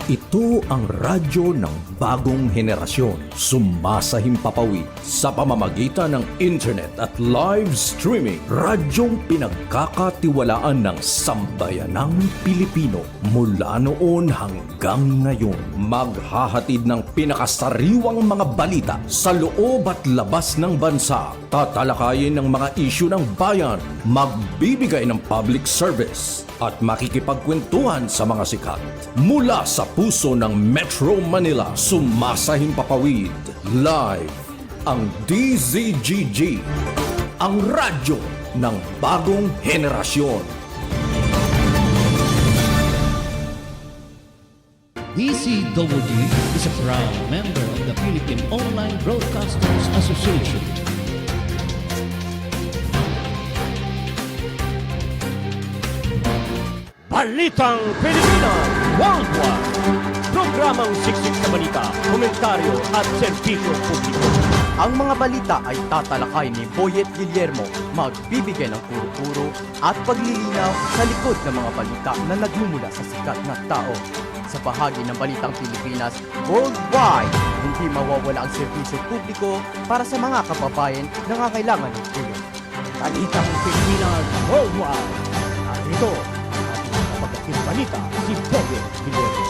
Ito ang radyo ng bagong henerasyon. Sumasahimpapawid sa pamamagitan ng internet at live streaming. Radyong pinagkakatiwalaan ng sambayanang Pilipino. Mula noon hanggang ngayon, maghahatid ng pinakasariwang mga balita sa loob at labas ng bansa. Tatalakayin ng mga isyu ng bayan, magbibigay ng public service at makikipagkwentuhan sa mga sikat. Mula sa puso ng Metro Manila, sumasahimpapawid live ang DZGG, ang radyo ng bagong henerasyon. DCWG is a proud member of the Philippine Online Broadcasters Association. Balitang Pilipinas Worldwide. Programang siksik sa balita, komentaryo at serbisyo publiko. Ang mga balita ay tatalakay ni Boyet Guillermo, magbibigay ng puro-puro at paglilinaw sa likod ng mga balita na nagmumula sa sikat na tao. Sa bahagi ng Balitang Pilipinas Worldwide, hindi mawawala ang serbisyo publiko para sa mga kababayan na nangangailangan ng tulong. Balitang Pilipinas Worldwide. At ito, ating balita si Boyet Guillermo.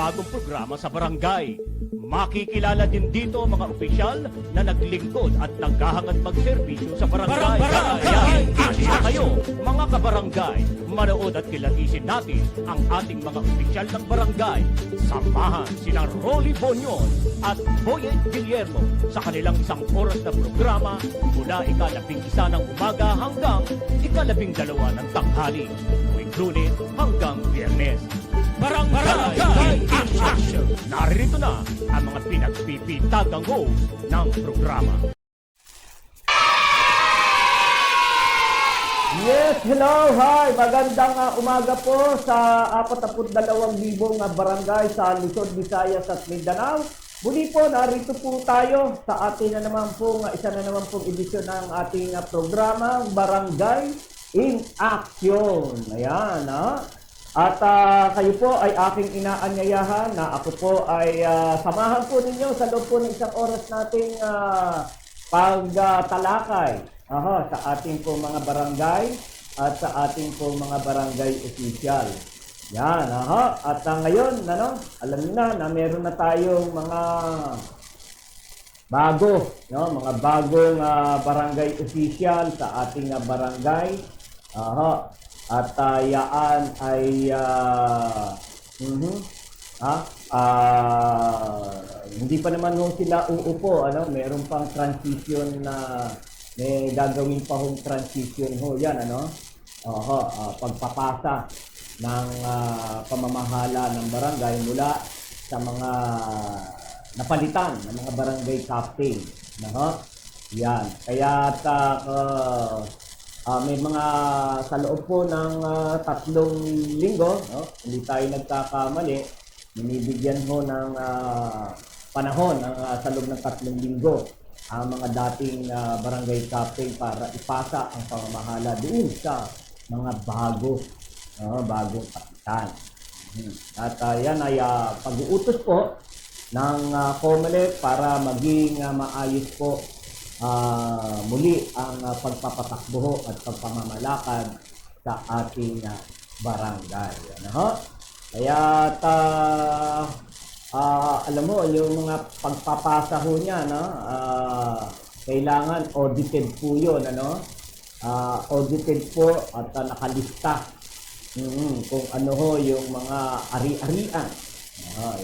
Bagong programa sa barangay. Makikilala din dito mga opisyal na naglingkod at naghahangad magserbisyo sa barangay. Kaya, halina kayo, mga kabarangay, manood at kilatisin natin ang ating mga opisyal ng barangay. Samahan sina Rolly Bonyon at Boyet Guillermo sa kanilang 1 oras na programa mula ika-11 ng umaga hanggang ika-12 ng tanghali. Tuwing Lunes hanggang Biyernes. Barangay in Action! Narito na ang mga pinagpipitagang host ng programa. Yes, hello, hi! Magandang umaga po sa 42,000 barangay sa Luzon, Visayas at Mindanao. Muli po, narito po tayo sa ating na naman pong, isa na naman pong edisyon ng ating programa, Barangay in Action. Ayan, At kayo po ay aking inaanyayahan na ako po ay samahan po ninyo sa loob po ng 1 oras nating pagtalakay sa ating po mga barangay at sa ating po mga barangay official. Yan, At ngayon, alam niyo na meron na tayong mga bago, mga bagong barangay official sa ating barangay. At yaan ay hindi pa naman sila uupo, meron pang transition na may gagawin pa hong transition yan, pagpapasa ng pamamahala ng barangay mula sa mga napalitan ng mga barangay captain, yan. Kaya may mga sa loob po ng 3 linggo, hindi tayo nagkakamali, binibigyan ng panahon sa loob ng 3 linggo ang mga dating barangay captain para ipasa ang pamamahala doon sa mga bagong kapitan. At yan ay pag-uutos po ng COMELEC para maging maayos po muli ang pagpapatakbo at pagpamamalakad sa ating barangay. Kaya alam mo, yung mga pagpapasa ho niya, kailangan audited po yun. Audited po at nakalista kung ano ho yung mga ari-arian.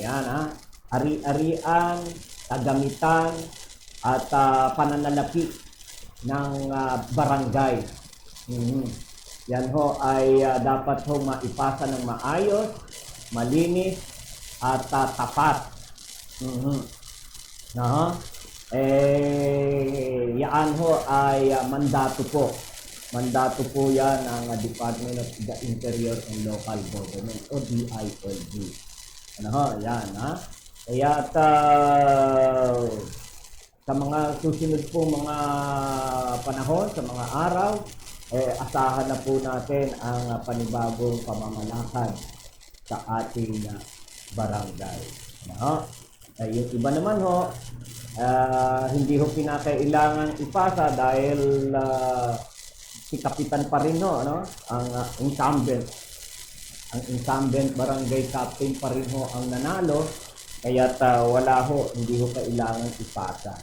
Yan, ari-arian, kagamitan, at pananalapi ng barangay. Yan ho ay dapat ho maipasa ng maayos, malinis, at tapat. Yaan ho ay mandato po Mandato po yan ng Department of the Interior and Local Government o DILG. Ano ho, yan ha. Kaya sa mga susunod po mga panahon, sa mga araw, asahan na po natin ang panibagong pamamalakad sa ating barangay. Ano ho? Yung iba naman ho, hindi ho pinakailangan ipasa dahil si Kapitan pa rin ho, ano? Ang incumbent. Ang incumbent barangay captain pa rin ho ang nanalo. Kaya't wala ho, hindi ho kailangan ipasa.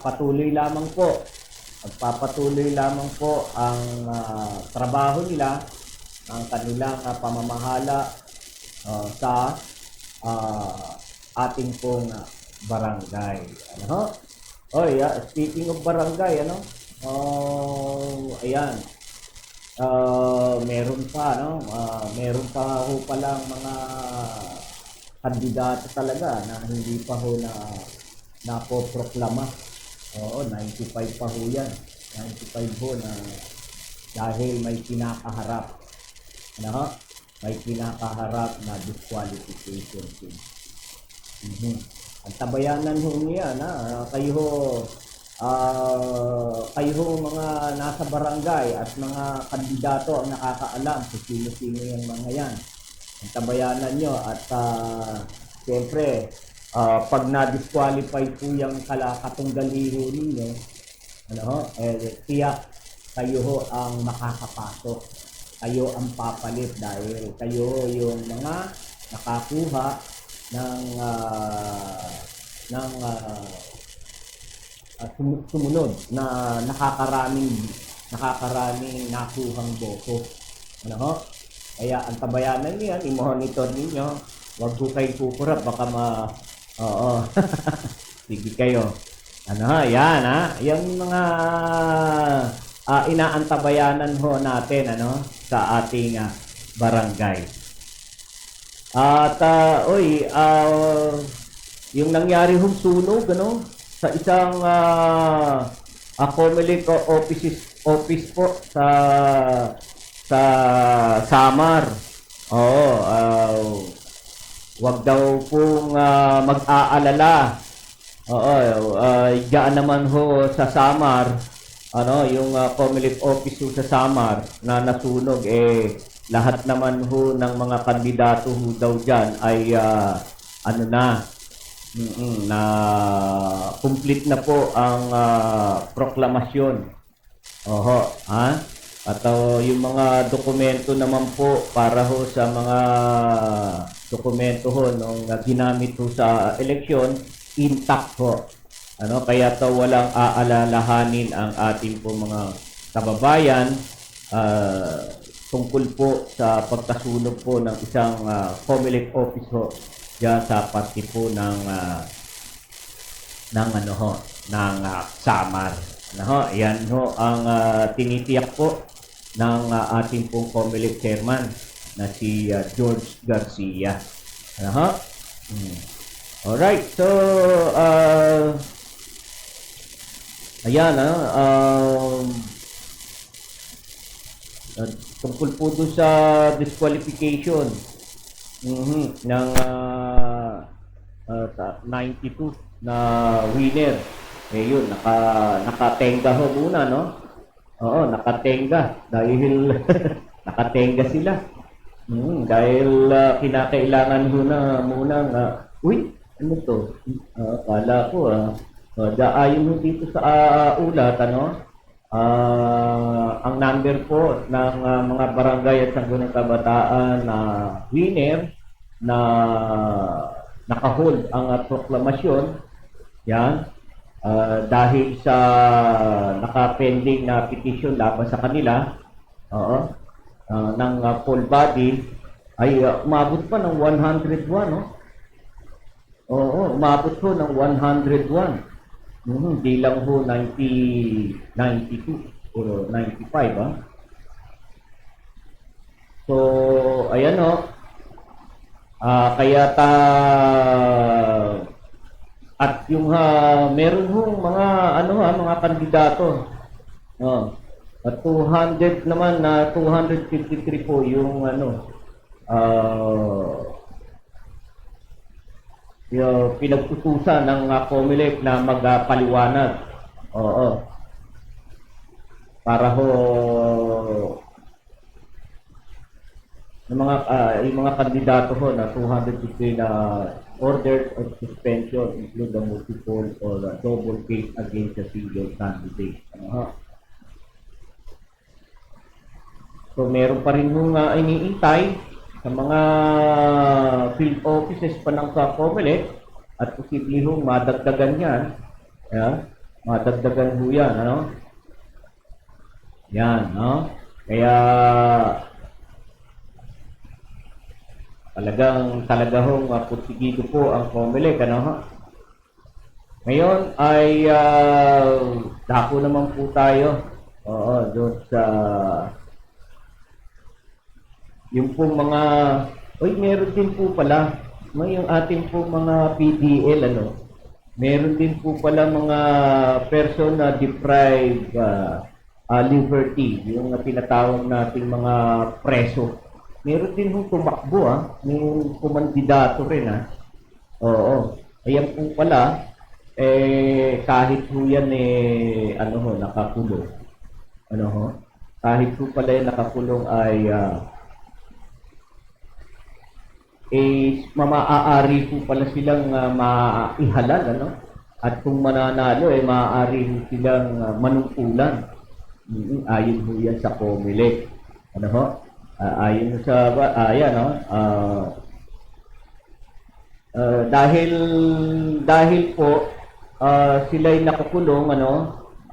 Patuloy lamang po. Magpapatuloy lamang po ang trabaho nila, ang kanilang pamamahala sa ating pong barangay. Ano ho? Speaking of barangay, ano? Ayan. Meron pa, no? Meron pa ho palang mga kandidato talaga na hindi pa ho napoproklama. 95 pa ho yan. 95 ho na dahil may kinakaharap. Ano ho? May kinakaharap na disqualification. Ang tabayanan ho niya, kayo ho mga nasa barangay at mga kandidato ang nakakaalam kung sino-sino yung mga yan. Ang tabayanan nyo at siyempre, pag na-disqualify po yung katunggali ho ninyo, tiyak kayo ho ang makakapasok. Kayo ang papalit dahil kayo ho yung mga nakakuha ng sumunod na nakakaraming nakuhang boto. Ano ho? Kaya ang tabayanan niyan, i-monitor ninyo. Huwag ko kayo kukurap, baka sige kayo. Ano ha? Yan ha? Yung mga inaantabayanan ho natin sa ating barangay. At yung nangyari hong sunog sa isang Comelec office po sa Samar. Wag daw pong mag-aalala. Diyan naman ho sa Samar, yung Comelec office ho sa Samar na nasunog, lahat naman ho ng mga kandidato ho daw diyan ay na complete na po ang proklamasyon. At yung mga dokumento naman po para ho sa mga dokumento ho nung ginamit ho sa eleksyon, intact ho. Kaya walang aalalahanin ang ating po mga kababayan tungkol po sa pagkasunog po ng isang Comelec office ho diyan sa parte po ng Samar. Yan ho ang tinitiyak po ng ating pong Comelec chairman na si George Garcia. Alright, so ayan tungkol po doon sa disqualification ng 92 na winner. Yun, nakatenga ho muna, nakatenga dahil nakatenga sila. Dahil kinakailangan ho na muna ano to? Kala ko ayon ho dito sa ulat, ang number po ng mga barangay at sanggunang kabataan na winner na nakahold ang proklamasyon, yan, dahil sa nakapending na petition laban sa kanila ng full body ay umabot pa ng 101, umabot po ng 101. Hindi lang ho 92 o 95 So, ayan kaya at yung meron hong mga mga kandidato Oh. At 200 naman na 253 po yung ano yung pinagtutusan ng COMELEC na magpaliwanag. Oo. Para ho yung mga kandidato ho na 250 na orders of suspension include the multiple or double case against the single candidate. Ano ho? So meron pa rin hong iniintay sa mga field offices pa ng COMELEC at posible hong madagdagan yan. Yeah? Madagdagan ho yan. Ano? Yan. No? Kaya talaga hong pursigido po ang COMELEC. Ano? Ngayon ay dako naman po tayo. Oo, doon sa yung pong mga, meron din po pala, yung ating pong mga PDL, ano, meron din po pala mga person na deprived liberty, yung tinatawag nating mga preso. Meron din hong tumakbo, may kumandidato rin, Oo. Ayan po pala, kahit po yan, nakakulong. Kahit po pala nakakulong ay, maaari po pala silang maihalal, ano? At kung mananalo, maaari po silang manungkulan. Ayon po yan sa COMELEC. Ano ho? Ayon sa, dahil po, sila'y nakakulong,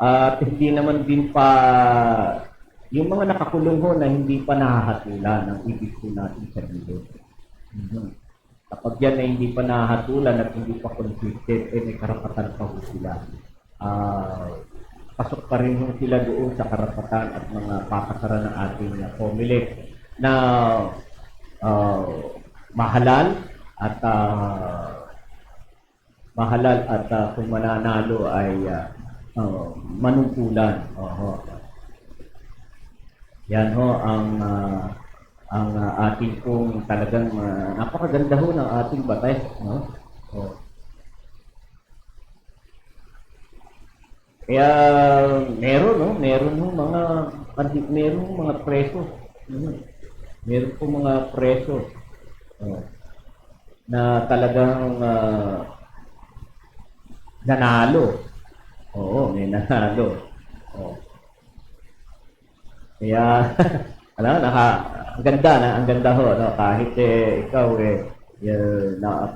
at hindi naman din pa, yung mga nakakulong ho na hindi pa nahahatulan, ang ibig po natin sabihin. Kapag yan ay hindi pa nahatulan at hindi pa convicted, may karapatan pa ho sila. Pasok pa rin ho sila doon sa karapatan at mga pakasaran ng ating COMELEC na mahalal at kung mananalo ay manungkulan. Yan ho ang ating pong talagang napakaganda ho ng ating batas, no? Kaya meron mga preso. Meron po mga preso na talagang nanalo. Oo, may nanalo. Kaya ang ganda ho, no? Kahit ikaw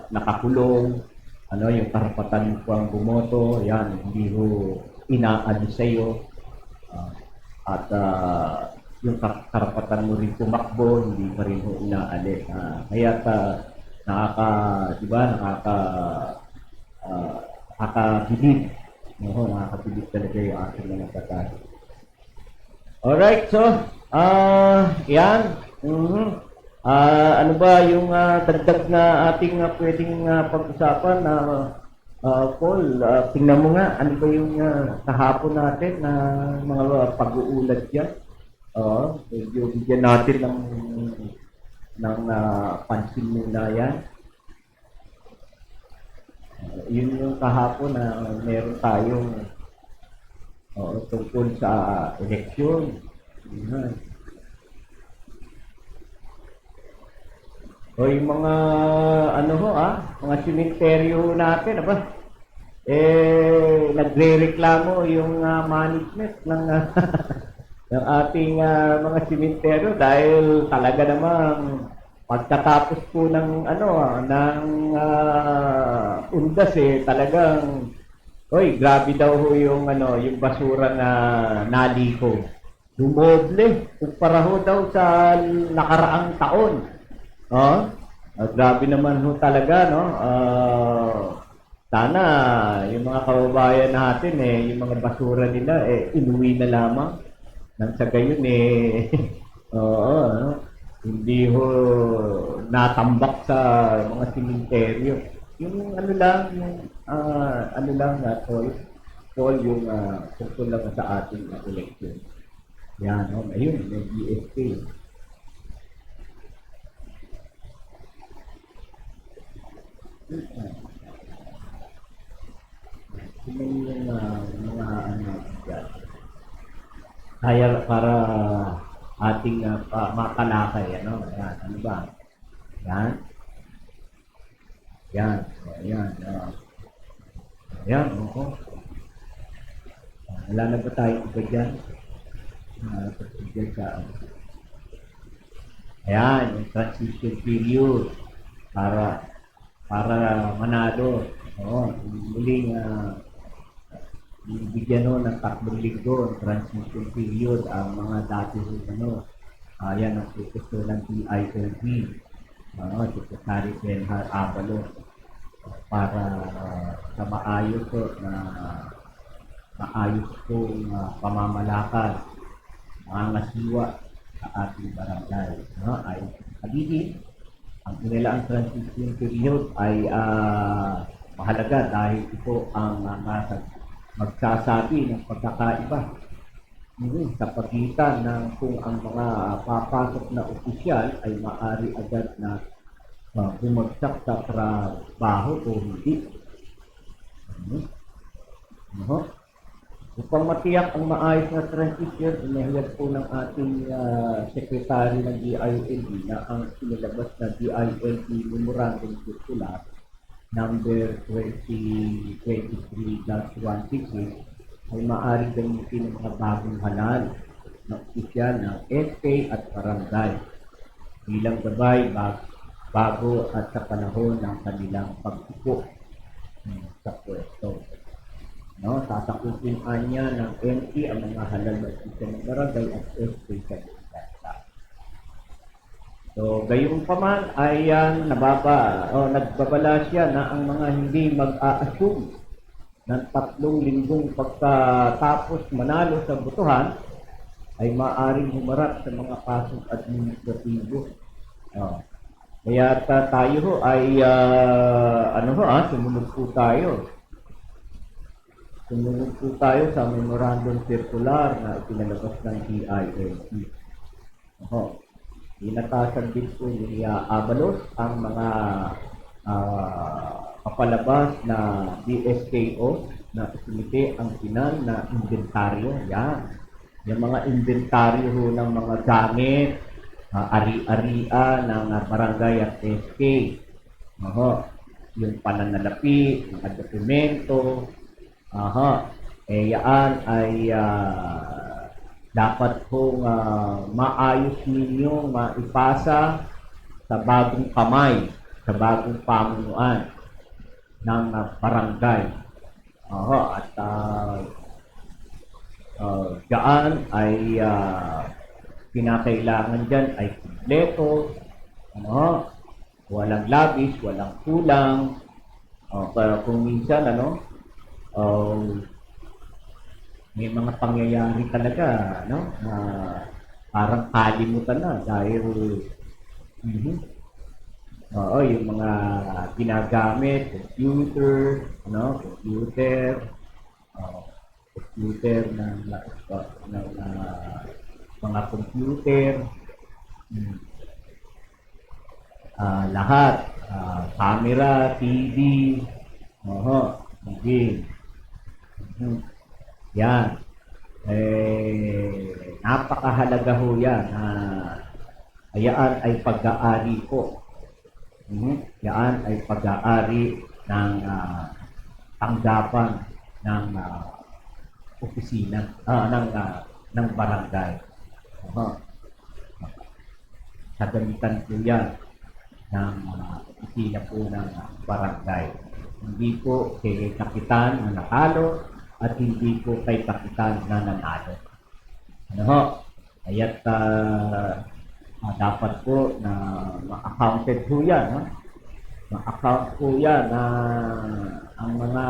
nakakulong, yung karapatan mo pang bumoto, yan, hindi ho inaalis sa iyo. At yung karapatan mo rin tumakbo, hindi pa rin ho inaalis. Kaya nakakabilib. Nakakabilib talaga yung aking mga batas. Alright, so, yan. Ano ba yung dagdag na ating pwedeng pag-usapan na Paul, tingnan mo nga, ano ba yung kahapon natin na mga pag-uulat dyan? Medyo bigyan natin ng pansin muna yan. Yun yung kahapon na meron tayong tungkol sa eleksyon. Yung mga mga simenteryo natin, nagrereklamo yung management ng ng ating mga simenteryo dahil talaga namang pagkatapos po ng undas talagang grabe daw ho yung yung basura na naliko. Dumoble kumpara ho daw sa nakaraang taon. Grabe naman ho talaga, no? Sana yung mga kababayan natin yung mga basura nila inuwi na lamang nang sa gayon hindi ho natambak sa mga simenteryo. Yung toys, Paul, yung tungkol lang sa ating election. Yan, no? Ayun, may BSK. Sino yung mga ano yan? Kaya para ating makalakay, ano? Yan, ano ba? Yan. Yan. Yan. Yan, oo. Wala na ba tayo iba dyan? Ayan, yung transition period para manalo. Oo, muling bibigyan ho ng 3 linggo transition period ang mga dati ayan ang professor ng DILB, Secretary Benhar Avalos, para sa maayos pong pamamalakad, mangasiwa sa ating barangay. Ay sabihin, ang kanilang transition period ay mahalaga dahil ito ang magsasabi ng pagkakaiba sa pagitan ng kung ang mga papasok na opisyal ay maaari agad na bumagsak sa trabaho o hindi. Upang matiyak ang maayos na transition, inahiyag po ng ating Secretary ng DILB na ang sinilabas na DILB Memorandum Circular number 2023-166 ay maaaring gamitin ng mga bagong halal na opisyal ng SK at barangay bilang gabay bago at sa panahon ng kanilang pag-upo sa pwesto. Sasakupin niya ng NT ang mga halal na opisyal ng barangay at SK sa bansa. So, gayon pa man ay nagbabala siya na ang mga hindi mag-a-assume ng 3 linggong pagkatapos manalo sa botohan ay maaaring humarap sa mga pasong administratibo. Kaya tayo ho ay sumunod po tayo. Sumunod po tayo sa memorandum circular na ipinalabas ng DILB. Inatasan din po ni Avalos ang mga kapalabas na DSKO na isiniti ang pinal na inventaryo. Yan. Yung mga inventaryo ho ng mga gamit, ari-arian ng barangay at SK. Yung pananalapi, mga dokumento. Yan ay dapat pong maayos ninyong maipasa sa bagong kamay, sa bagong pamunuan ng barangay. At dyan ay kinakailangan dyan ay kumpleto, walang labis, walang kulang. Pero kung minsan, may mga pangyayari talaga, parang kalimutan na dahil yung mga ginagamit, computer ng mga computer, lahat, camera, TV, yan. Napakahalaga ho yan. Yan ay pag-aari po. Yan ay pag-aari ng tanggapan ng opisina, ng barangay. Sagamitan po yan ng opisina po ng barangay. Hindi po kay kapitan na nakalo at hindi po kay kapitan na nanalo. Kaya't dapat po na ma-accounted po yan. Ma-account po yan na ang mga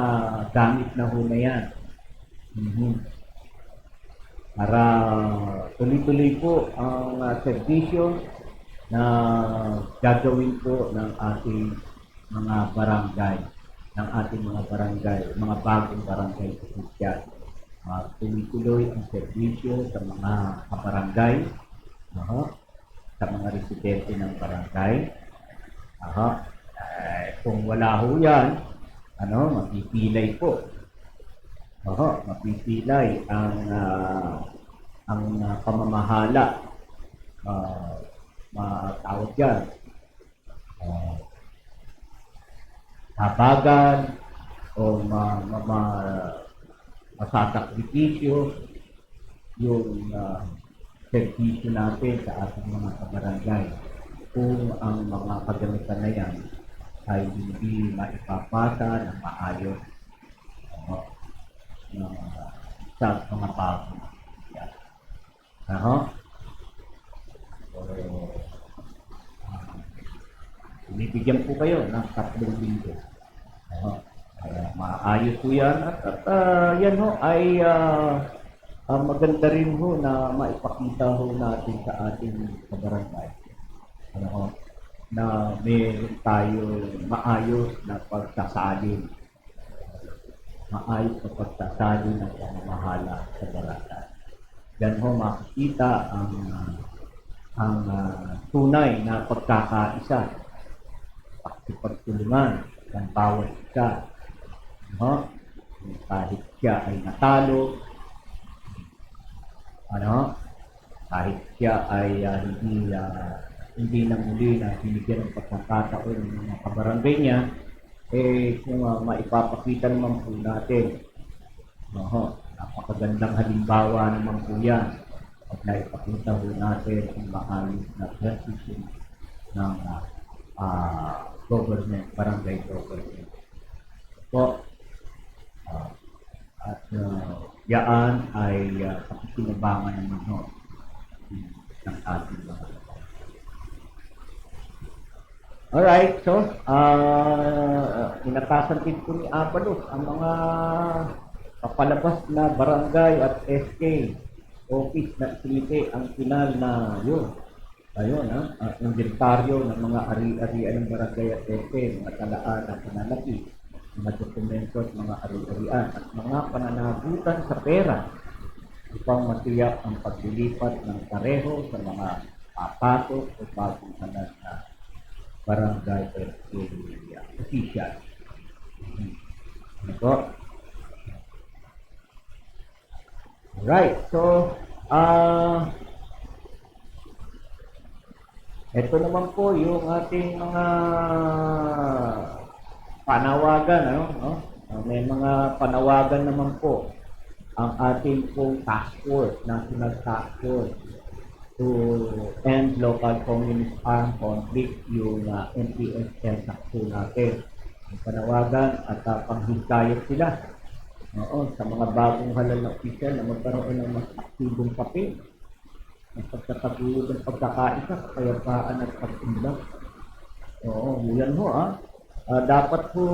gamit na ho na yan. Para tuloy-tuloy po ang serbisyo na gagawin po ng ating mga barangay. ng ating mga barangay, mga bagong barangay opisyal. Tuloy-tuloy ang serbisyo sa mga kabarangay, sa mga residente ng barangay. Kung wala ho yan, mapipilay po. Mapipilay ang pamamahala. Matawag yan. Habagan o masasakripisyo yung servisyo natin sa ating mga kabarangay kung ang mga kagamitan na yan ay hindi maipapasa ng maayos sa mga bago. Binibigyan po kayo ng 3 linggo. Maayos po yan at yan ho ay maganda rin ho na maipakita ho natin sa ating kabarangay na meron tayo maayos na pagsasalin. Maayos na pagsasalin ng pamamahala sa barangay. Yan ho makikita ang tunay na pagkakaisa, pagtulungan ng bawat isa. Kahit siya ay natalo, kahit siya ay hindi na muli na binigyan ng pagkakataon ng mga kabarangay niya, kung maipapakita naman po natin, napakagandang halimbawa naman po yan at naipakita po natin ang maayos na transition ng government, barangay government. At yaan ay pakikinabangan naman ng ating mga. Alright, so inatasan din po ni Abalos ang mga papalabas na barangay at SK office na isilite ang final na yun. Ayun, ang inventaryo ng mga ari-arian ng barangay at SK, mga talaan at panalaki, mga dokumento at mga ari-arian at mga pananagutan sa pera upang matiyak ang paglilipat ng pareho sa mga papasok o bagong anak na barangay SK official. Ano po? Right, so ito naman po yung ating mga panawagan, may mga panawagan naman po ang ating pong task force, national task force to end local communist armed conflict, yung NPSL po natin. Ang panawagan at panghikayat sila sa mga bagong halal na opisyal na magkaroon ng mas aktibong papel ng pagkataguyod ng pagkakaisa, kapayapaan at pag-unlad. Yan ho dapat po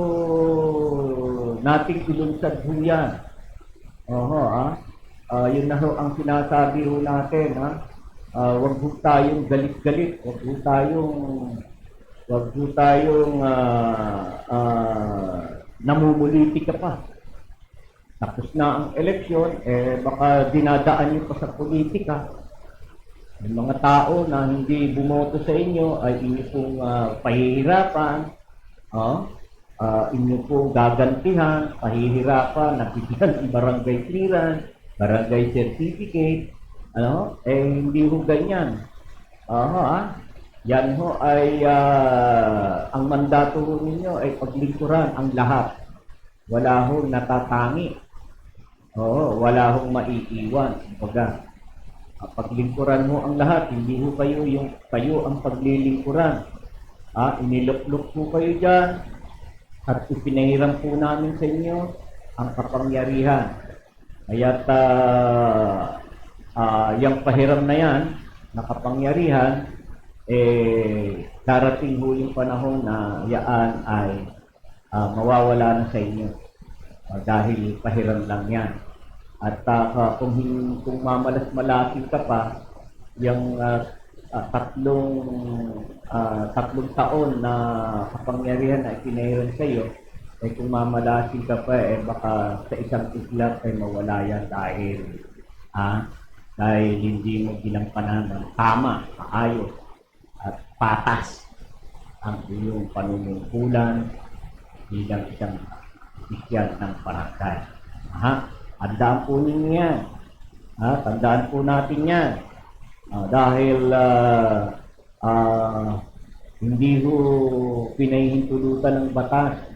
nating ilunsad ho yan. Yun na ho ang sinasabi ho natin, wag ho tayong galit-galit, wag ho tayong namumulitika pa. Tapos na ang eleksyon, baka dinadaan niyo pa sa politika. Yung mga tao na hindi bumoto sa inyo ay inyo pong pahihirapan, inyo pong gagantihan, pahihirapan, nabigyan ng barangay clearance, barangay certificate, hindi ho ganyan. Yan ho ay ang mandato ho ninyo ay paglingkuran ang lahat. Wala ho natatangi. Wala hong maiiwan. Kumbaga, paglingkuran mo ang lahat, hindi ho kayo ang paglilingkuran. Iniluklok po kayo dyan at ipinahiram po namin sa inyo ang kapangyarihan. Kaya't yung pahiram na yan, na kapangyarihan, darating ho yung panahon na yaan ay mawawala na sa inyo. Dahil pahiram lang yan. At kung mamalas-malasin ka pa, yung tatlong taon na kapangyarihan na ipinahiram sa iyo, Eh kung mamalasin ka pa, eh baka sa isang iglap ay mawala yan dahil hindi mo ginampanan ng tama, maayos, at patas ang iyong panunungkulan bilang isang opisyal ng barangay. Tandaan po ninyo yan. Tandaan po natin yan. Dahil hindi ho pinahihintulutan ng batas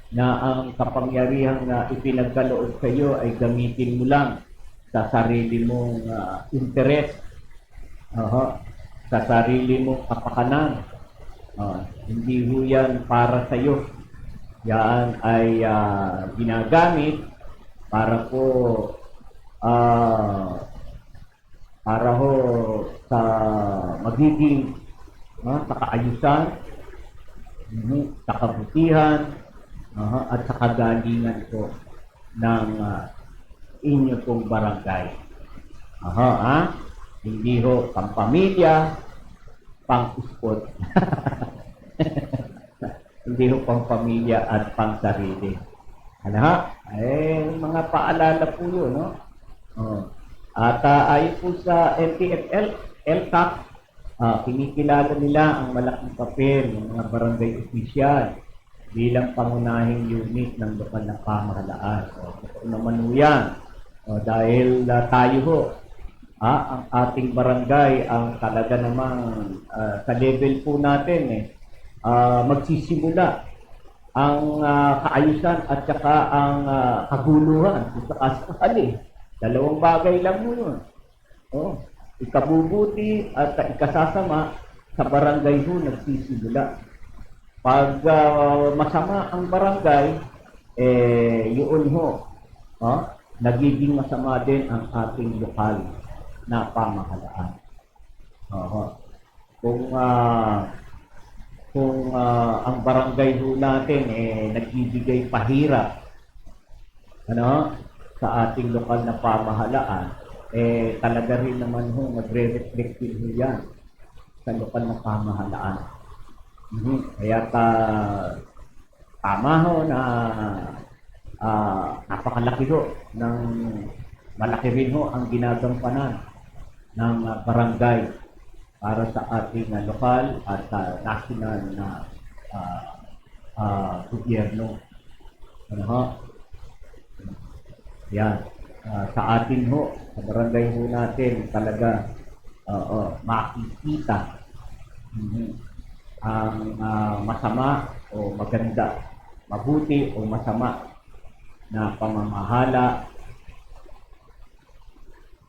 na ang kapangyarihang na ipinagkaloob sa iyo ay gamitin mo lang sa sarili mong interes, sa sarili mong kapakanan. Hindi ho yan para sa iyo. Yan ay ginagamit para po sa magiging sa kaayusan, sa kabutihan, at sa kagalingan po ng inyo pong barangay. Hindi ho pang-pamilya, pang-sport. Hindi ho pang-pamilya at pang-sarili. Mga paalala po yun, no? At ayon po sa NTFL, LCAC, kinikilala nila ang malaking papel ng mga barangay opisyal bilang pangunahing unit ng lokal na pamahalaan. Ito naman ho yan. Dahil tayo ho, ang ating barangay ang talaga namang sa level po natin magsisimula ang kaayusan at saka ang kaguluhan kung sakasakali. Dalawang bagay lang mo yun. Ikabubuti at ikasasama sa barangay ho nagsisimula. Pag masama ang barangay, yun ho, nagiging masama din ang ating lokal na pamahalaan. Kung ang barangay ho natin nagbibigay pahirap sa ating lokal na pamahalaan, talaga rin naman ho nagre-reflect din ho yan sa lokal na pamahalaan. Kaya tama ho na napakalaki ho ng malaki rin ho ang ginagampanan ng barangay para sa ating lokal at national na gobyerno. Yan. Sa atin ho, sa barangay ho natin talaga makikita ang masama o maganda, mabuti o masama na pamamahala,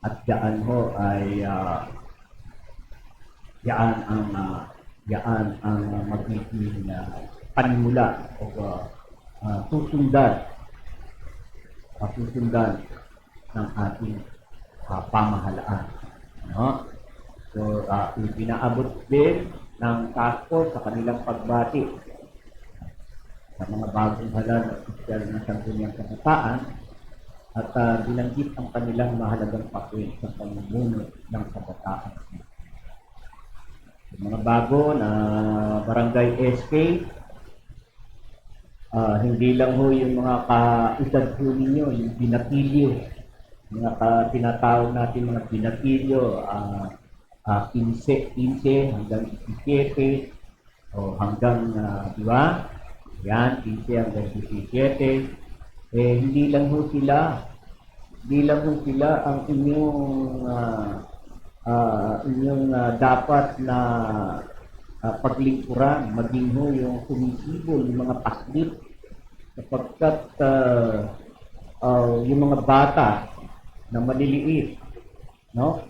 at diyan ho ay yan ang magiging panimula o susundan ng ating pamahalaan. So, ipinaabot din ng task force sa kanilang pagbati sa mga bagong halal na opisyal ng Sangguniang Kabataan at binanggit ang kanilang mahalagang papel sa pamumuno ng kabataan. Yung mga bago na barangay SK, hindi lang ho yung mga kaedad po ninyo, yung binatilyo, mga tinatawag natin mga binatilyo, 15 hanggang 17 o hanggang di ba? Yan, 15 hanggang 17. Hindi lang ho sila ang inyong dapat na paglingkuran, maging ho yung sumisibol, yung mga paslit, sapagkat yung mga bata na maliliit, no?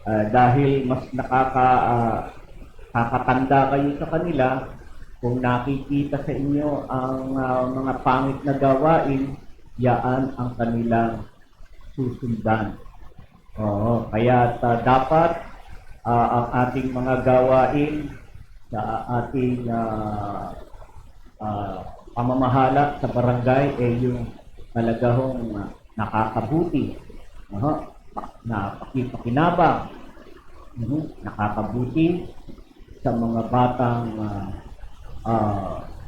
Dahil mas nakakatanda kayo sa kanila, kung nakikita sa inyo ang mga pangit na gawain, yaan ang kanilang susundan. Kaya dapat ang ating mga gawain sa ating pamamahala sa barangay yung talagang nakakabuti, na pakipakinabang, nakakabuti sa mga batang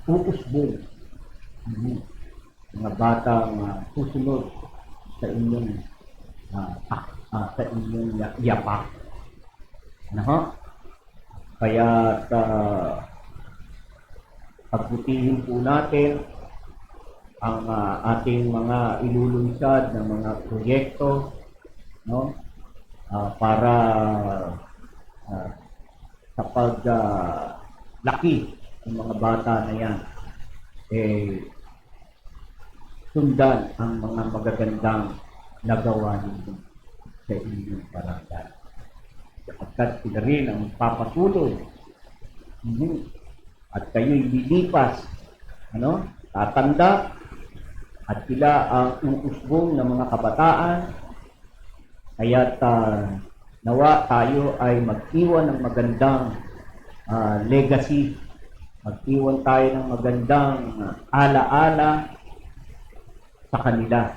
uusbong, mga batang susunod sa inyong sa inyong yapak. Ano ho? Kaya pagbutihin po natin ang ating mga ilulunsad ng mga proyekto, no? Para sa paglaki ng mga bata na yan, sundan ang mga magagandang nagawa ninyo sa inyong barangay. Sapagkat sila rin ang papatuloy. At kayo'y lilipas, tatanda, at sila ang uusbong ng mga kabataan. Kaya't nawa tayo ay mag-iwan ng magandang legacy, mag-iwan tayo ng magandang alaala sa kanila.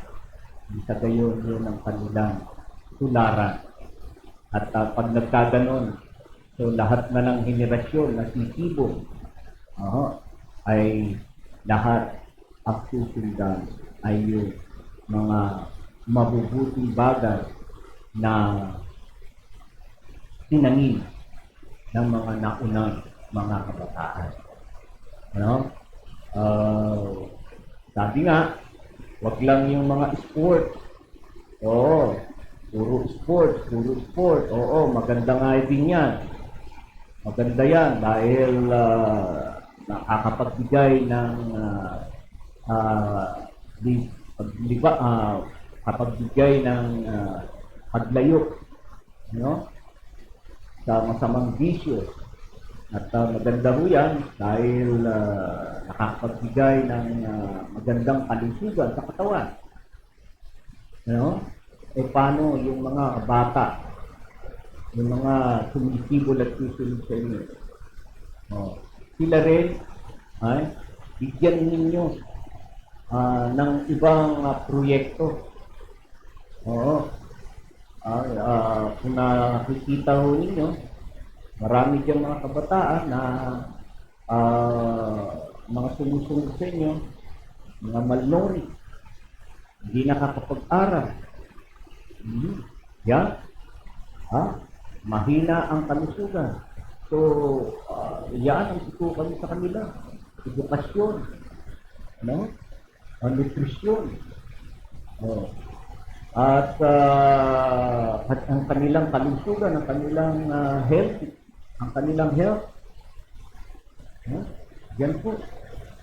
Sa gayon yun ang kanilang tularan. At pag nagkaganon, so lahat na ng henerasyon na sisibong ay lahat ang susundan ay yung mga mabubuting bagay na tinangin ng mga naunang mga kabataan. Sabi nga, wag lang yung mga sport. Oo, puro sport. Oo, maganda nga din yan. Maganda yan dahil nakakapagbigay ng kapagbigay ng paglayo, sa masamang bisyo. At maganda ho yan dahil nakakapagbigay ng magandang kalusugan sa katawan. Paano yung mga bata, yung mga sumisibol at susunod sa inyo? Sila rin, bigyan ninyo ng ibang proyekto. Kung nakikita ho ninyo, marami diyang mga kabataan na mga sumusunod sa inyo, mga malnourished, hindi nakakapag-aral. Yan. Mahina ang kalusugan. So, yan ang tutukan sa kanila. Edukasyon. Nutrisyon. At ang kanilang kalusugan, ang kanilang health. Yan po.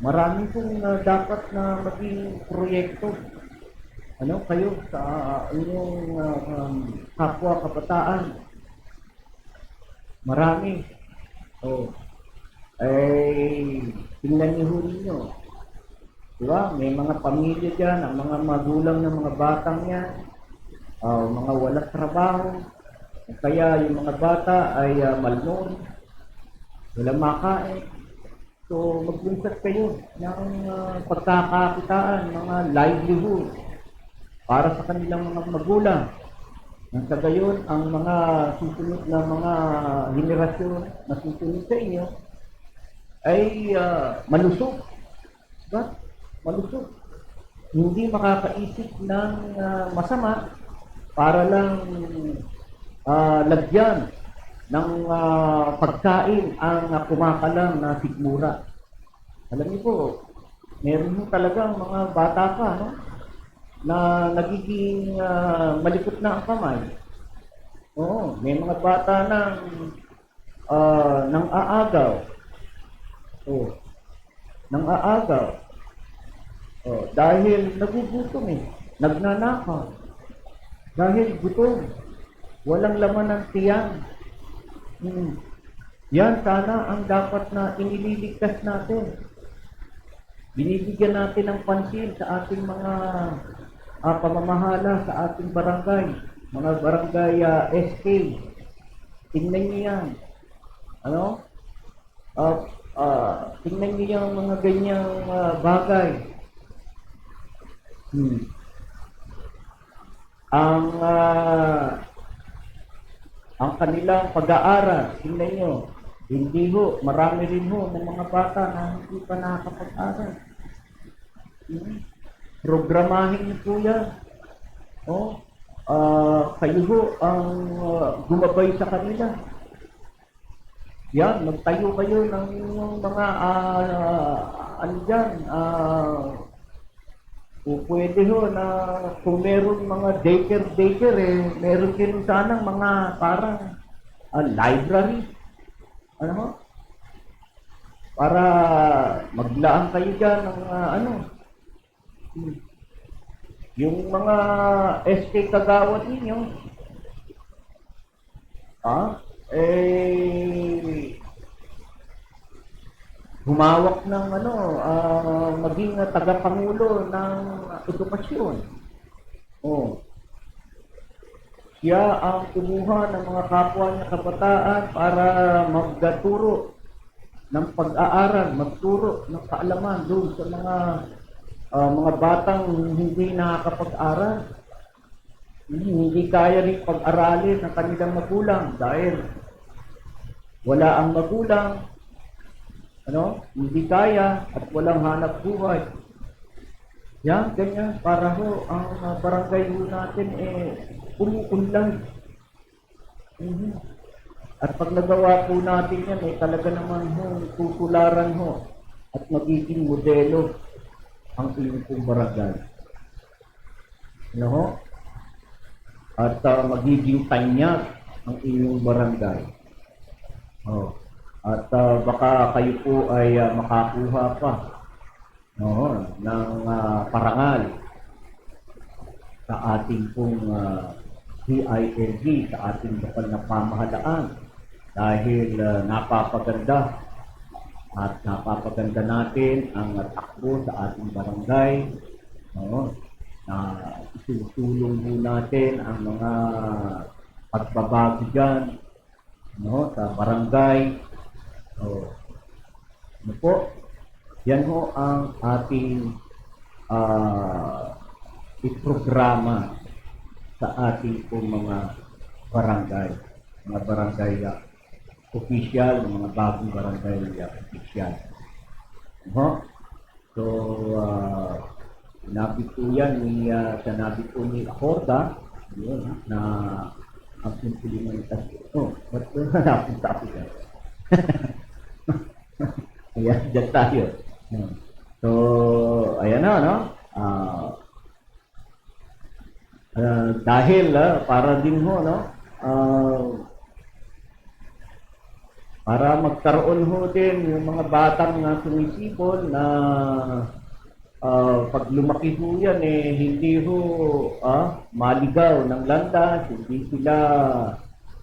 Marami pong dapat na maging proyekto. Kayo sa inyong kapwa kabataan. Marami. Tingnan niyo ninyo. Diba? May mga pamilya dyan, ang mga magulang ng mga batang yan, mga walang trabaho, kaya yung mga bata ay malnourished, walang makain. So, maglunsad kayo ng pagkakakitaan, mga livelihood para sa kanilang mga magulang. Nang sa gayon, ang mga susunod na mga henerasyon na susunod sa inyo ay malusog. Diba? Malusog. Hindi makakaisip ng masama para lang lagyan ng pagkain ang kumakalang na sikmura. Alam niyo po, meron talagang mga bata pa, na nagiging malikot na ang kamay. Oo, may mga bata nang aagaw. Nang aagaw. Dahil nagugutom nagnanakaw. Dahil gutom. Walang laman ng tiyan. Yan sana ang dapat na inililigtas natin. Binibigyan natin ng pansin sa ating mga pamamahala sa ating barangay. Mga barangay SK. Tingnan niyo yan. Tingnan niyo yung mga ganyang bagay. Ang kanilang pag-aaral, tingnan nyo, hindi ho, marami rin ho ng mga bata na hindi pa nakakapag-aral. programahin niyo po yan. Oh, kayo ho ang gumabay sa kanila. Yan, magtayo kayo ng inyong mga ano dyan, pwede ho na kung meron mga daycare, meron din sanang mga parang library. Ano ho? Para maglaan kayo dyan ng yung mga SK kagawad ninyo, humawak ng maging tagapangulo ng edukasyon. Oh. Siya ang kumuha ng mga kapwa niya kabataan para magturo ng pag-aaral, magturo ng kaalaman doon sa mga batang hindi nakakapag-aral. Hindi kaya rin pag-aralin ng kanilang magulang dahil wala ang magulang, hindi kaya at walang hanap buhay. Yan, ganyan, para ho ang barangay ho natin umuunlad. At pag nagawa po natin yan, talaga naman ho, tutularan ho at magiging modelo ang inyong pong barangay. At magiging tanyag ang inyong barangay. At baka kayo po ay makakuha pa ng parangal sa ating pong CILG, sa ating lokal na pamahalaan dahil napapaganda at napapaganda natin ang takbo sa ating barangay, na isusulong po natin ang mga pagbabago dyan sa barangay. Ano po? Yan ho ang ating iprograma sa ating pong mga barangay official, mga bagong barangay official. So, sinabi po yan ni Acorda, na ang implementas. Ba't po napunta ako yan? Ayan, dyan tayo. So, ayan na, dahil para din ho, para magkaroon ho din yung mga batang sumisipol na pag lumaki ho yan, hindi ho maligaw ng landas,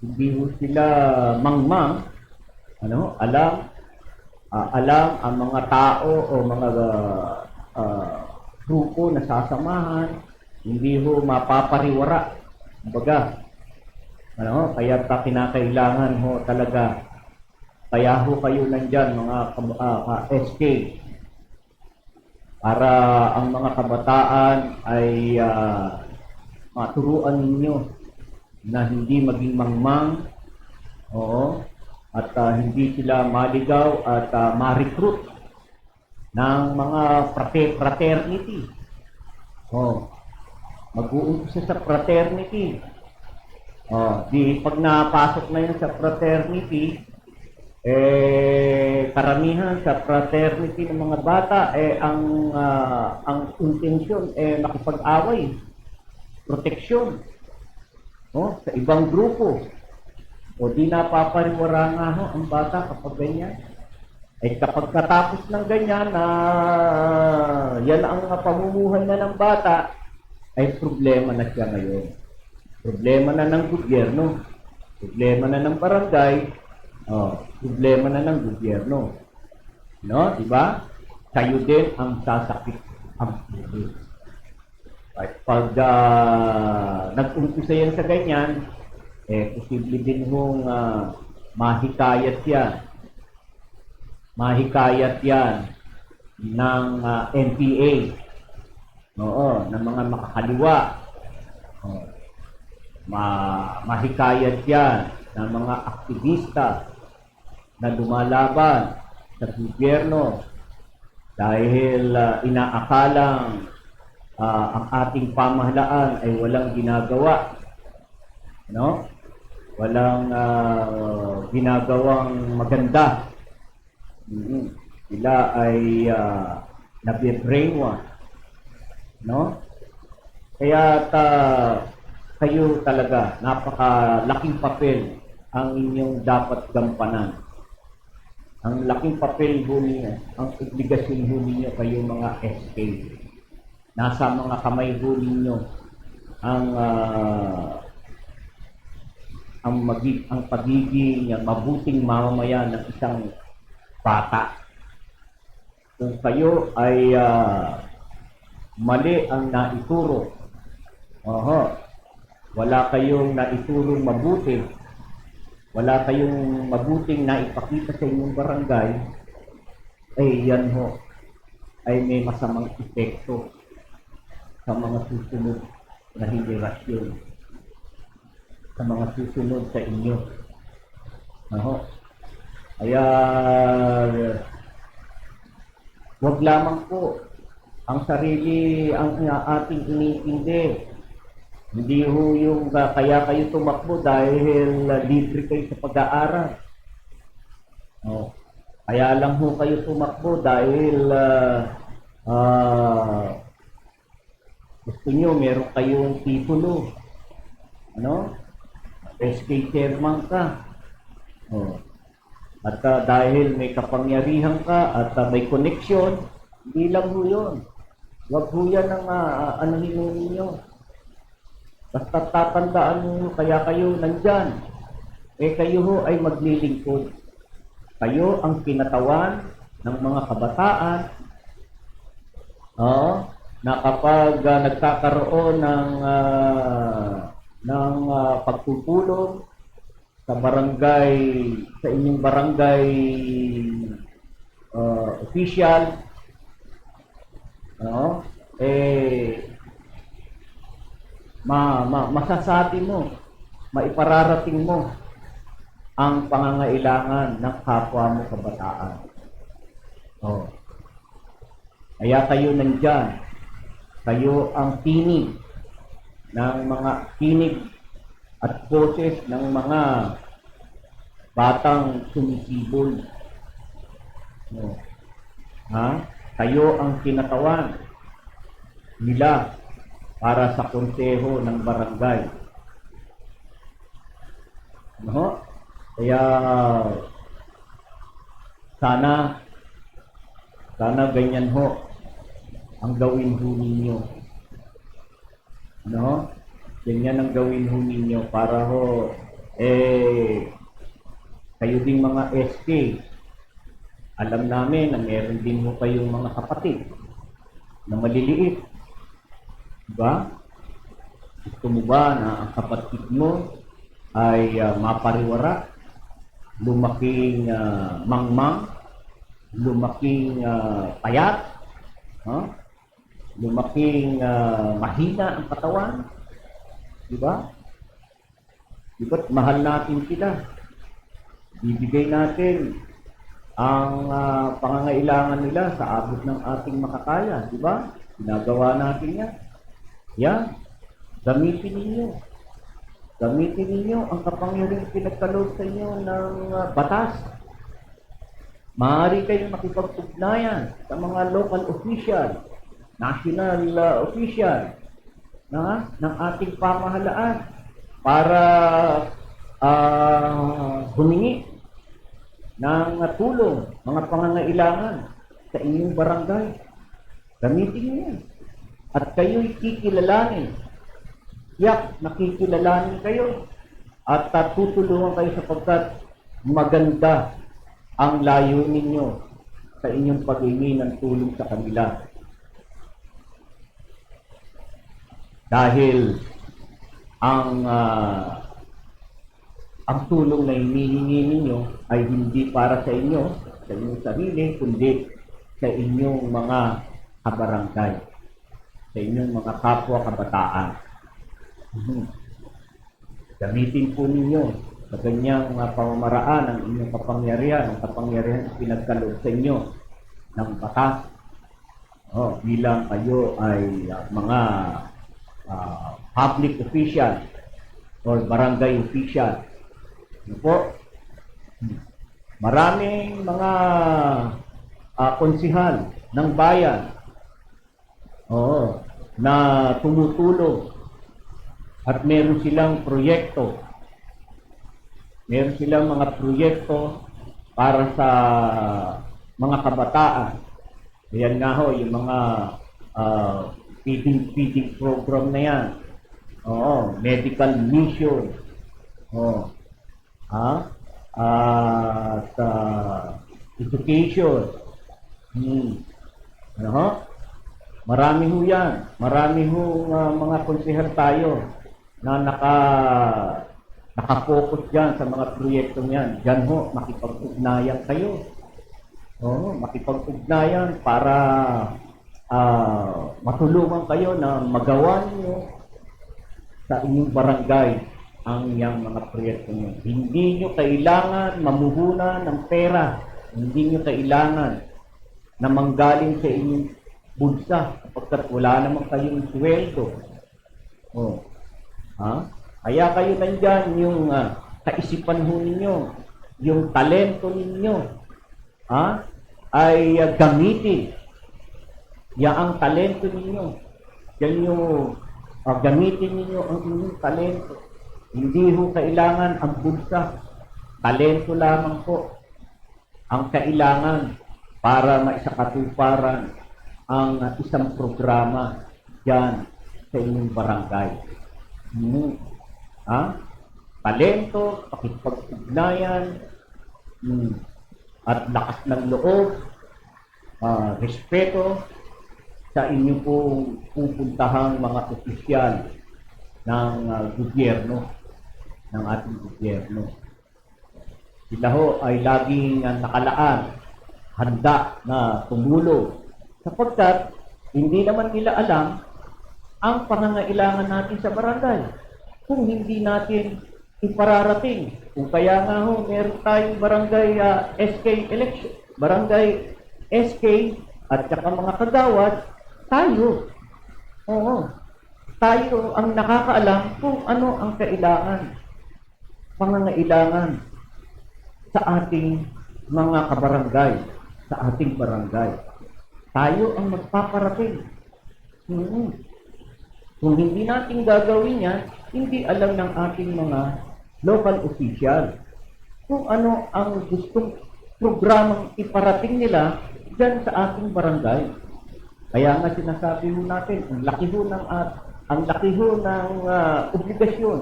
hindi ho sila mangmang, alam ang mga tao o mga grupo na sasamahan, hindi ho mapapariwara. Kumbaga, kaya kinakailangan ho talaga, kaya ho kayo nandyan mga SK, para ang mga kabataan ay maturuan ninyo na hindi maging mangmang, at hindi sila maligaw at ma-recruit ng mga fraternity. Mag-uumpisa sa fraternity. Di pag napasok na yun sa fraternity, karamihan sa fraternity ng mga bata, ang intensyon makipag-away, proteksyon sa ibang grupo. O di napapariwara nga ang bata kapag ganyan. Kapag katapos ng ganyan na yan ang pamumuhay na ng bata, ay problema na siya ngayon. Problema na ng gobyerno, problema na ng barangay, problema na ng gobyerno. Diba? Kayo din ang sasakit ang puso. Pag nag-umpisa yan sa ganyan, posible din hong mahikayat yan ng NPA, ng mga makakaliwa, mahikayat yan ng mga aktivista na lumalaban sa gobyerno dahil inaakalang ang ating pamahalaan ay walang ginagawa, no? Walang ginagawang maganda. Sila ay nabe-brainwash, no? Kaya kayo talaga, napakalaking papel ang inyong dapat gampanan. Ang laking papel ho ninyo, ang obligasyon ho ninyo kayo mga SK. Nasa mga kamay ho ninyo ang pagiging mabuting mamamayan ng isang bata. Kung kayo ay mali ang naituro, wala kayong naiturong mabuti, wala kayong mabuting naipakita sa inyong barangay, ay yan ho ay may masamang epekto sa mga susunod na henerasyon, sa mga susunod sa inyo. Kaya wag lamang po ang sarili ang ating iniintindi. Hindi ho yung kaya kayo tumakbo dahil libre kayo sa pag-aaral. Kaya lang ho kayo tumakbo dahil gusto nyo meron kayong titulo. SK chairman ka. At dahil may kapangyarihan ka at may connection, hindi lang ho yun. Huwag ho yan ang anuhin ninyo. Basta tatandaan nyo, kaya kayo nandyan. Kayo ho ay maglilingkod. Kayo ang kinatawan ng mga kabataan. Na kapag nagkakaroon ng pagtutulong sa barangay, sa inyong barangay official, masasabi mo, maipararating mo ang pangangailangan ng kapwa mo kabataan. Kaya kayo nandyan, kayo ang tinig ng mga tinig at boses ng mga batang sumisibol. Kayo ang kinatawan nila para sa konseho ng barangay. Kaya sana ganyan ho ang gawin ho ninyo. Ganyan ang gawin ho ninyo para ho kayo ding mga SK. Alam namin na meron din ho kayong mga kapatid na maliliit. Diba? Gusto mo ba na ang kapatid mo ay mapariwara, lumaking mangmang, lumaking payat, lumaking mahina ang katawan? Diba? Diba't mahal natin sila. Bibigay natin ang pangangailangan nila sa abot ng ating makakaya. Diba? Ginagawa natin yan. Yan. Gamitin ninyo. Gamitin ninyo ang kapangyarihang pinagkaloob sa inyo ng batas. Maaari kayong makipag-ugnayan sa mga local official, national official ng ating pamahalaan para humingi ng tulong, mga pangangailangan sa inyong barangay. Gamitin niyo yan. At kayo'y kikilalanin. Nakikilalanin kayo. At tutulungan kayo sapagkat maganda ang layunin ninyo sa inyong paghingi ng tulong sa kanila. Dahil ang tulong na hinihingi ninyo ay hindi para sa inyo, sa inyong sarili, kundi sa inyong mga kabarangay, sa inyong mga kapwa kabataan. Gamitin po ninyo sa ganyang pamamaraan ang inyong kapangyarihan, ang kapangyarihan na pinagkaloob sa inyo ng batas bilang kayo ay mga public official or barangay official. Ano po? Maraming mga konsihal ng bayan na tumutulong at meron silang proyekto. Meron silang mga proyekto para sa mga kabataan. Ayan nga ho, yung mga feeding program na yan. Medical mission. At education. Marami ho yan. Marami ho mga konsehal tayo na nakapokus dyan sa mga proyekto niyan. Diyan ho, makipag-ugnayan kayo. Makipag-ugnayan para matulungan kayo na magawa niyo sa inyong barangay ang iyang mga proyekto niyo. Hindi niyo kailangan mamuhunan ng pera. Hindi niyo kailangan na manggaling sa inyong bulsa kapag wala naman kayong sweldo. Kaya kayo nandyan yung kaisipan ho ninyo, yung talento ninyo, ay gamitin. Ang talento ninyo. Yan yung gamitin ninyo ang inyong talento. Hindi ho kailangan ang bulsa. Talento lamang po ang kailangan para maisakatuparan ang isang programa dyan sa inyong barangay. Talento, pakipag-ugnayan, at lakas ng loob, respeto sa inyong pong pupuntahang mga opisyal ng gobyerno, ng ating gobyerno. Sila ho ay laging nakalaan, handa na tumulong, sapagkat hindi naman nila alam ang pangangailangan natin sa barangay. Kung hindi natin ipararating, kung kaya nga ho, meron tayong barangay SK election, barangay SK at saka mga kagawad, tayo. Tayo ang nakakaalam kung ano ang kailangan, pangangailangan sa ating mga kabarangay, sa ating barangay. Tayo ang magpaparating. Kung hindi natin gagawin yan, hindi alam ng ating mga local official kung ano ang gustong programang iparating nila dyan sa ating barangay. Kaya nga sinasabi ho natin, ang laki ho ng obligasyon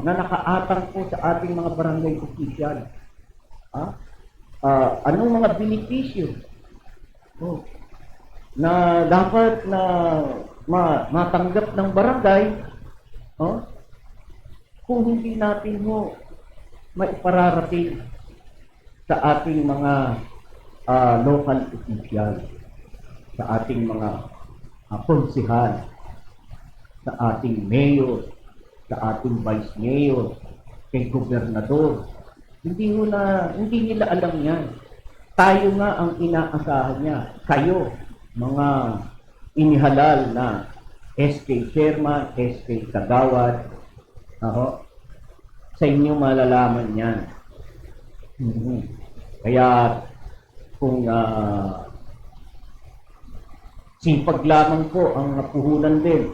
na nakaatang po sa ating mga barangay official. Anong mga benepisyo na dapat na matanggap ng barangay kung hindi natin ho maipararating sa ating mga local official, sa ating mga konsehal, sa ating mayor, sa ating vice mayor, kay gobernador. Hindi nila alam yan. Tayo nga ang inaasahan niya. Kayo, mga inihalal na SK chairman, SK kagawad, sa inyo malalaman yan. Kaya kung sipag lamang po ang puhunan din,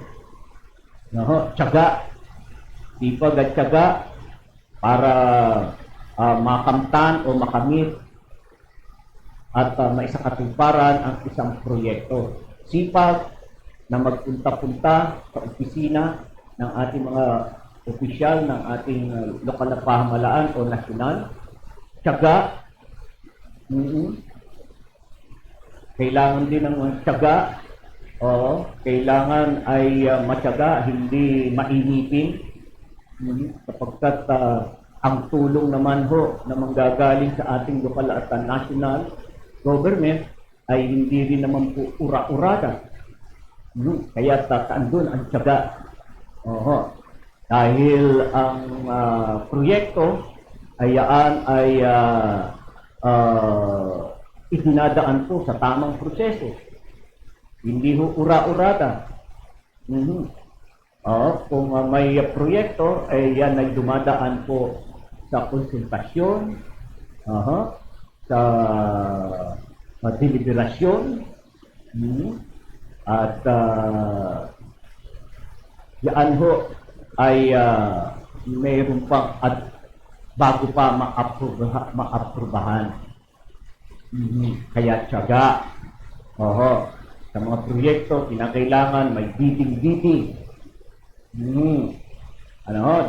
tiyaga, sipag at tiyaga para makamtan o makamit at maisakatuparan ang isang proyekto. Sipag na magpunta-punta sa opisina ng ating mga opisyal ng ating lokal na pamahalaan o nasyonal. Tiyaga. Kailangan din ng tiyaga. Kailangan ay matyaga, hindi mainipin. Sapagkat ang tulong naman ho na manggagaling sa ating lokal at national government ay hindi rin naman po ura-urada. Kaya andun ang tiyaga. Dahil ang proyekto ay idinadaan po sa tamang proseso. Hindi ho ura-urada. Kung may proyekto, yan ay dumadaan po sa konsultasyon, sa deliberasyon, at yan ho ay mayroon pang at bago pa maaprubahan. Kaya tiyaga. Sa mga proyekto, kinakailangan may bidding.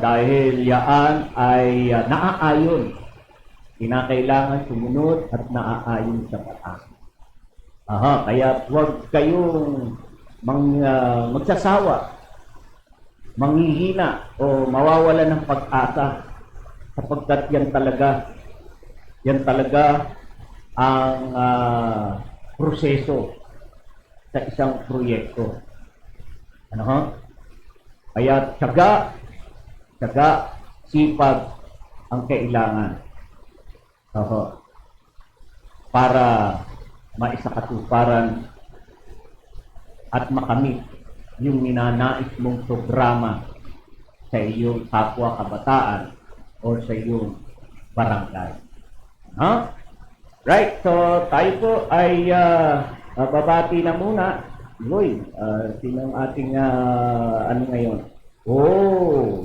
Dahil yan ay naaayon. Kinakailangan sumunod at naaayon sa batas. Kaya huwag kayong magsasawa, manghihina o mawawala ng pag-asa sapagkat yan talaga ang proseso sa isang proyekto. Kaya tiyaga, sipag ang kailangan para maisakatuparan at makamit yung ninanais mong programa sa iyong kapwa kabataan o sa iyong barangay. Right, so tayo po ay babati na muna. Sinong ating ano ngayon?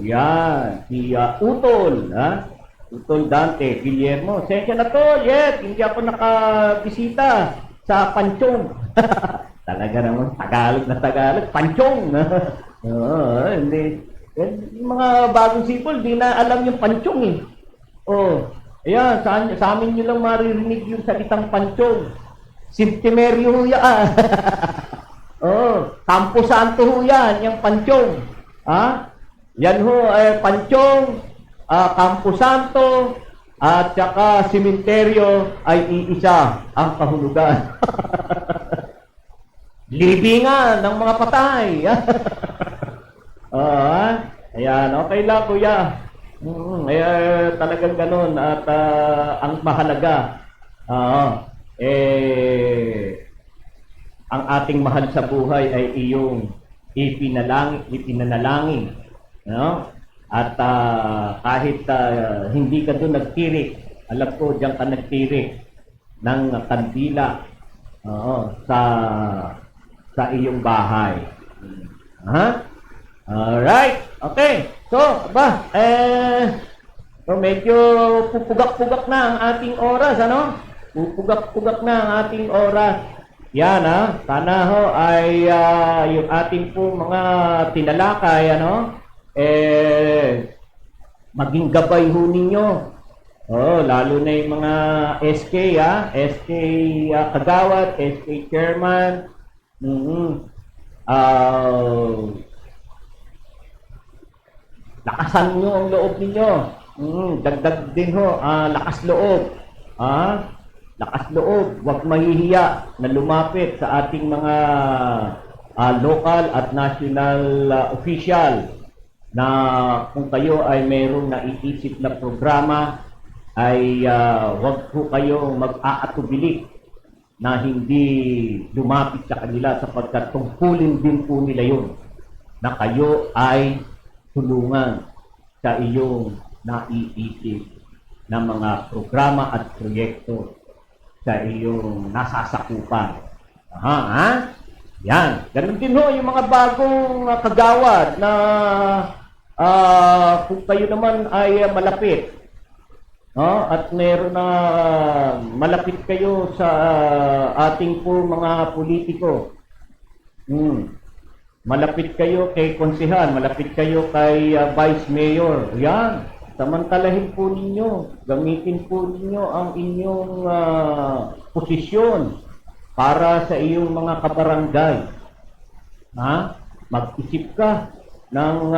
Yan, si Utol, Utol Dante Guillermo. Sensya na to, hindi ako nakabisita sa Panchong. Talaga naman, Tagalog, Panchong. Hindi. Yung mga bagong sipol, di na alam yung Panchong ayan, sa amin nyo lang maririnig yung salitang Panchong. Sintimeryo yan. Campo Santo ho yan, yung Panchong. Yan ho, Panchong, Campo Santo, at saka simenteryo ay iisa ang kahulugan. Libingan ng mga patay. Ayan, okay lang kuya. Talagang ganun at ang mahalaga ang ating mahal sa buhay ay iyong ipinanalangin. At kahit hindi ka doon nagtirik, alam ko diyan ka nagtirik ng kandila sa iyong bahay. Alright, okay. So medyo pupugak-pugak na ang ating oras, Pupugak-pugak na ang ating oras. Yan, sana ho ay yung ating po mga tinalakay, maging gabay ho ninyo. Lalo na yung mga SK, SK Kagawad, SK Chairman. Lakasan nyo ang loob ninyo. Dagdag din ho, lakas loob. Lakas loob, huwag mahihiya na lumapit sa ating mga local at national official na kung kayo ay mayroong naiisip na programa ay huwag po kayong mag-aatubilik na hindi lumapit sa kanila sapagkat tungkulin din po nila yun na kayo ay tulungan sa iyong naiisip na mga programa at proyekto sa iyong nasasakupan. Yan. Ganun din ho yung mga bagong kagawad na kung kayo naman ay malapit. At meron na malapit kayo sa ating po mga politiko. Malapit kayo kay konsehal, malapit kayo kay vice mayor. Yan. Samantalahin po ninyo, gamitin po ninyo ang inyong posisyon para sa iyong mga kabarangay. Mag-isip ka ng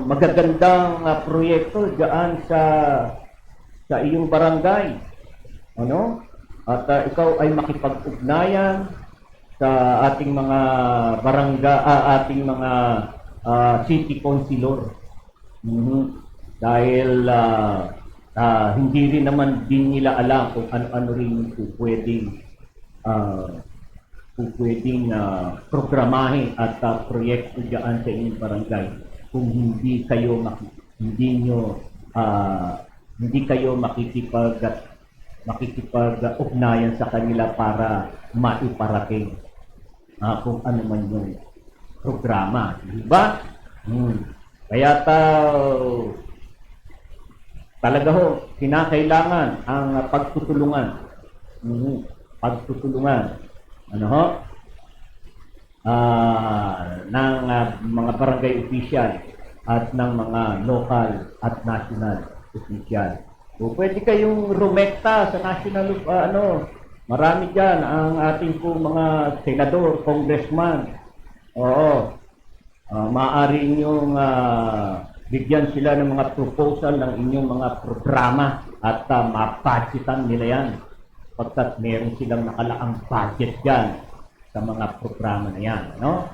magagandang proyekto diyan sa iyong barangay. At ikaw ay makipag-ugnayan sa ating mga barangay, ating mga city councilor. Dahil hindi rin naman din nila alam kung ano-ano rin yung pwedeng po pwedeng programahin at proyekto diyan sa inyong barangay kung hindi kayo hindi kayo makikipag-ugnayan sa kanila para maiparating kung ano man yung programa, di ba? Kaya talaga ho, kinakailangan ang pagtutulungan. Pagtutulungan. Ano ho? Ng mga barangay official at ng mga local at national official. O pwede kayong rumekta sa national, marami dyan ang ating pong mga senador, congressman. Oo. Maaari inyong bigyan sila ng mga proposal ng inyong mga programa at mapudgetan nila yan. Pagkat meron silang nakalaang budget dyan sa mga programa na yan. No?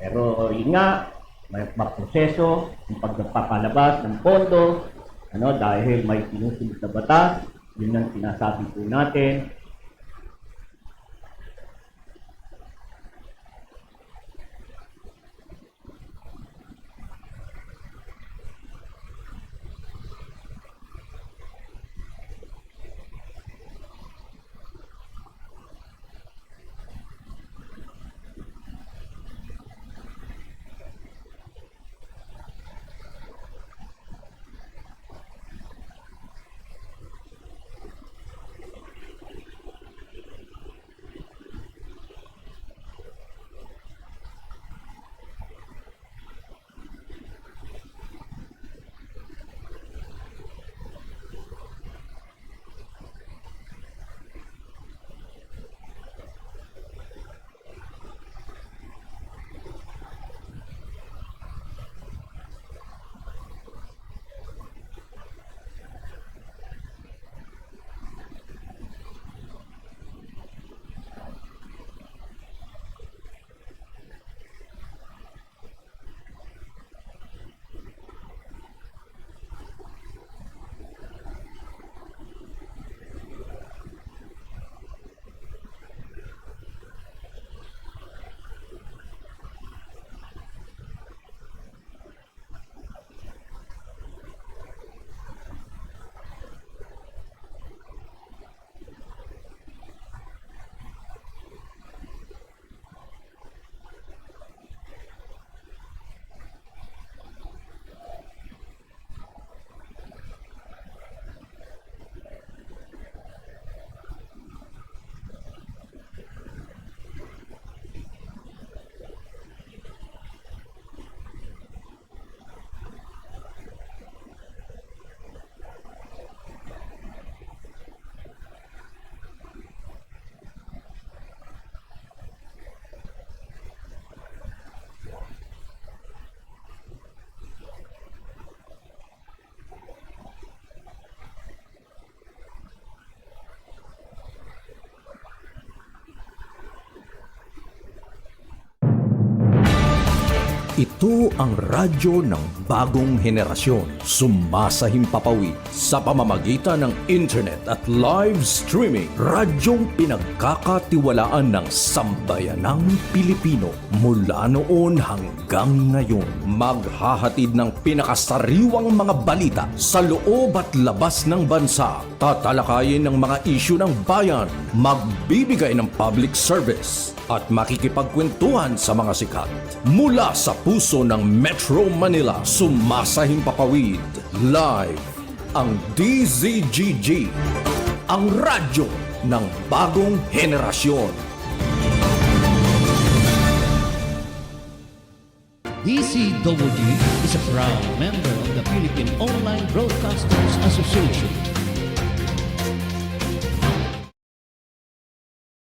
Pero yun nga, may maproseso yung pagpapalabas ng pondo, dahil may sinusunod na batas, yun ang sinasabi po natin. Ito ang radyo ng bagong henerasyon. Sumasahimpapawid sa pamamagitan ng internet at live streaming. Radyong pinagkakatiwalaan ng sambayanang Pilipino. Mula noon hanggang ngayon, maghahatid ng pinakasariwang mga balita sa loob at labas ng bansa. Tatalakayin ng mga isyu ng bayan. Magbibigay ng public service at makikipagkwentuhan sa mga sikat. Mula sa puso ng Metro Manila, sumasahimpapawid live ang DZGG, ang radyo ng bagong henerasyon. DCWD is a proud member of the Philippine Online Broadcasters Association.